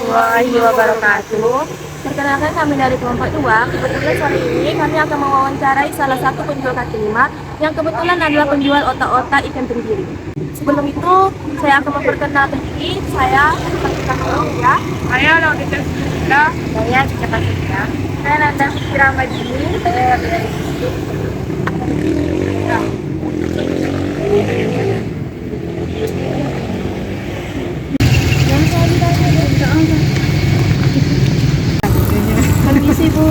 warahmatullahi wabarakatuh. Perkenalkan kami dari kelompok 2. Kebetulan sore ini kami akan mewawancarai salah satu penjual kaki lima yang kebetulan adalah penjual otak-otak ikan tenggiri. Sebelum itu, saya akan memperkenalkan diri. Saya Fatimah Nurul ya. Saya Laudita Sita. Saya Cika Sita. Saya Nanda Fikira Madini. Saya Permisi Bu,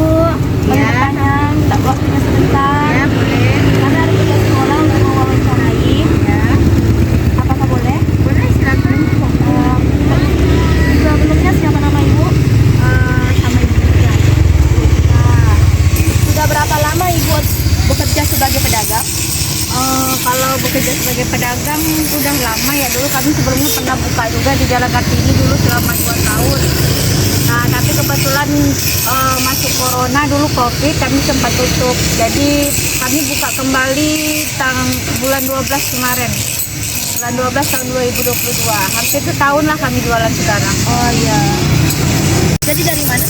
boleh bertanya, tak waktunya sebentar. Ya, boleh. Kami ada tugas sekolah untuk mewawancarai. Ya. Apakah boleh? Boleh, silakan. Sebelumnya siapa nama Ibu? Sama Ibu ya. Nah, sudah berapa lama Ibu bekerja sebagai pedagang? Kalau bekerja sebagai pedagang udah lama ya. Dulu kami sebelumnya pernah buka juga di Jalan Kartini dulu selama 2 tahun. Nah, tapi kebetulan masuk corona dulu COVID, kami sempat tutup. Jadi kami buka kembali bulan 12 kemarin. Bulan 12 tahun 2022. Hampir setahun lah kami jualan sekarang. Oh iya. Jadi dari mana?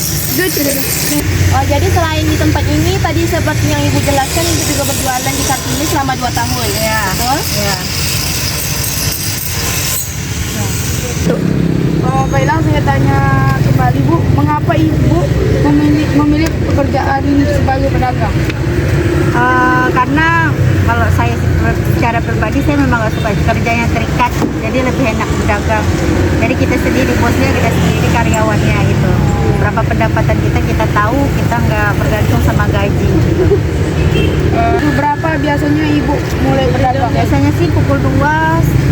Oh, jadi selain di tempat ini, tadi seperti yang Ibu jelaskan, Ibu juga berjualan di Kartini selama 2 tahun. Ya. Betul? Ya. Baiklah, saya tanya kembali Bu, mengapa Ibu memilih pekerjaan sebagai pedagang? Karena kalau saya secara pribadi saya memang gak suka kerjanya terikat, jadi lebih enak berdagang. Jadi kita sendiri bosnya, kita sendiri karyawannya gitu. Berapa pendapatan kita tahu, kita nggak bergantung sama gaji gitu. Berapa biasanya Ibu mulai berdagang? Biasanya sih pukul 2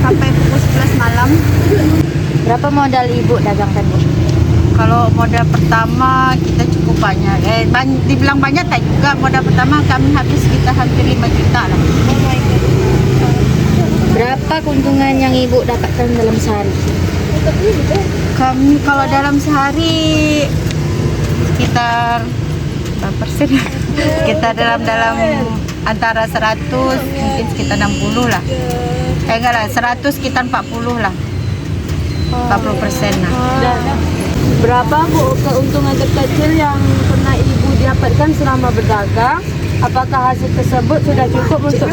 sampai pukul 11 malam. Berapa modal Ibu dagang tadi? Kalau modal pertama kita cukup banyak, dibilang banyak tak juga. Modal pertama kami habis kita hampir 5 juta lah. Berapa keuntungan yang Ibu dapatkan dalam sehari? Kami kalau dalam sehari sekitar berapa persen? Kita dalam antara 100 mungkin sekitar 60 lah. Enggak lah, 100 sekitar 40 lah. 40% lah. Berapa Bu keuntungan terkecil yang pernah Ibu dapatkan selama berdagang? Apakah hasil tersebut sudah cukup untuk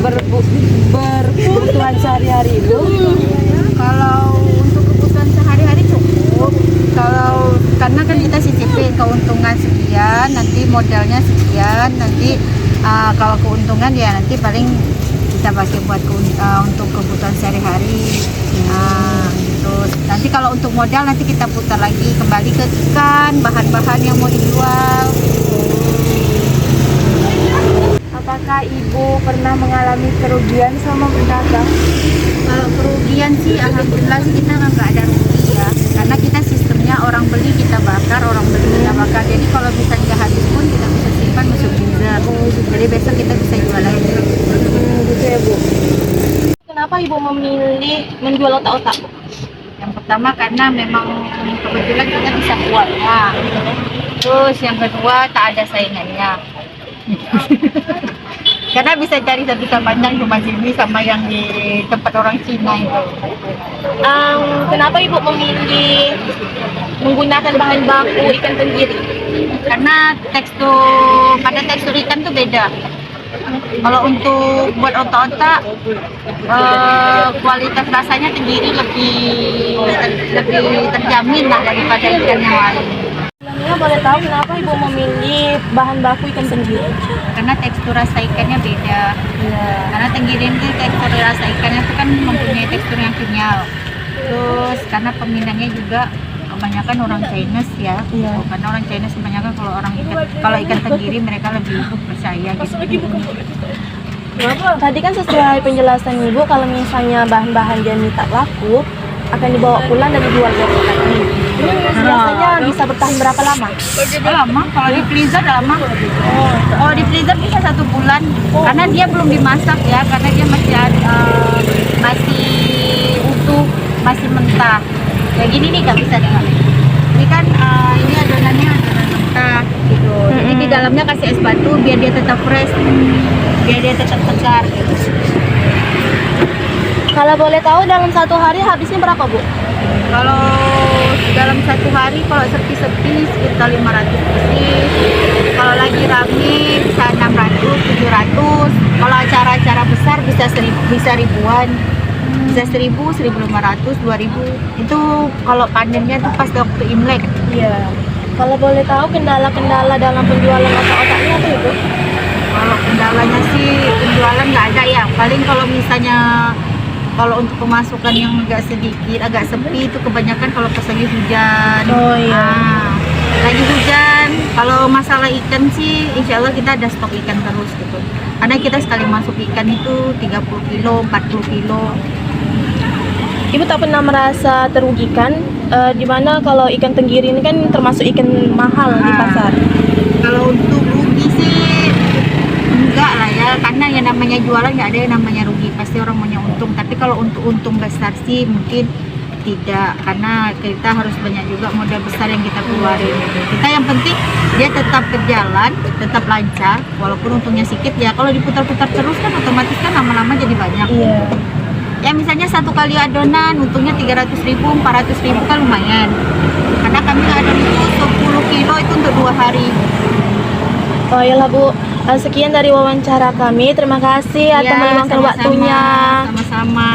berkebutuhan sehari-hari Ibu? Kalau untuk kebutuhan sehari-hari cukup. Karena kan kita sisipin keuntungan sekian, nanti modalnya sekian, nanti kalau keuntungan ya nanti paling kita pakai buat untuk kebutuhan sehari-hari. Terus nanti kalau untuk modal nanti kita putar lagi kembali ke ikan, bahan-bahan yang mau dijual. Apakah Ibu pernah mengalami kerugian sama berdagang? Kalau kerugian sih alhamdulillah kita nggak ada rugi ya, karena kita sistemnya orang beli kita bakar, orang beli kita bakar. Jadi kalau misalnya nggak habis pun kita bisa simpan masuk freezer. Jadi besok kita bisa jual lagi. Gitu ya Bu. Kenapa Ibu memilih menjual otak-otak? Yang pertama karena memang kebetulan kita bisa kuatnya. Terus yang kedua tak ada saingannya. Karena bisa cari satu sama yang cuma sini sama yang di tempat orang Cina itu. Kenapa Ibu memilih menggunakan bahan baku ikan tenggiri? Karena pada tekstur ikan tuh beda. Kalau untuk buat otak-otak, kualitas rasanya tenggiri lebih terjamin lah daripada ikan yang lain. Sebelumnya boleh tahu kenapa Ibu memilih bahan baku ikan tenggiri? Karena tekstur rasa ikannya beda. Karena tenggiri itu tekstur rasa ikannya itu kan mempunyai tekstur yang kenyal. Terus karena peminatnya juga kebanyakan orang Chinese ya. Karena orang Chinese kebanyakan kalau ikan tenggiri mereka lebih percaya gitu. Tadi kan sesuai penjelasan Ibu, kalau misalnya bahan-bahan jadi tak laku akan dibawa pulang dan dijual besok lagi. Ini biasanya bisa bertahan berapa lama? Lama, kalau di freezer lama. Kalau di freezer bisa 1 bulan, karena dia belum dimasak ya, karena dia masih utuh, masih mentah. Kayak gini nih nggak bisa dengar. Ini kan ini adonannya adonan mentah gitu. Jadi di dalamnya kasih es batu biar dia tetap fresh, biar dia tetap segar gitu. Kalau boleh tahu dalam 1 hari habisnya berapa Bu? Kalau dalam satu hari kalau sepi-sepi sekitar 500 pieces. Kalau lagi rame bisa 600, 700. Kalau acara-acara besar bisa ribuan. Bisa 1000, 1500, 2000. Itu kalau panennya tuh pas waktu Imlek. Iya. Kalau boleh tahu kendala-kendala dalam penjualan otak-otaknya apa itu? Kalau kendalanya sih penjualan nggak ada ya. Paling kalau misalnya kalau untuk pemasukan yang agak sedikit, agak sepi itu kebanyakan kalau pas lagi hujan. Oh, iya. Lagi hujan. Kalau masalah ikan sih, insya Allah kita ada stok ikan terus gitu. Karena kita sekali masuk ikan itu 30 kilo, 40 kilo. Ibu tak pernah merasa terugikan, di mana kalau ikan tenggiri ini kan termasuk ikan mahal di pasar. Kalau untuk rugi sih enggak lah ya, karena yang namanya jualan nggak ada yang namanya rugi, pasti orang maunya untung. Tapi kalau untuk untung besar sih mungkin tidak, karena kita harus banyak juga modal besar yang kita keluarin. Kita yang penting dia tetap berjalan, tetap lancar, walaupun untungnya sedikit ya. Kalau diputar-putar terus kan otomatis kan lama-lama jadi banyak. Iya. Ya misalnya satu kali adonan untungnya 300.000, 400.000 kan lumayan. Karena kami adon itu 10 kilo itu untuk 2 hari. Oh iyalah Bu, sekian dari wawancara kami. Terima kasih atas Ya, meluangkan sama-sama. waktunya. Sama-sama.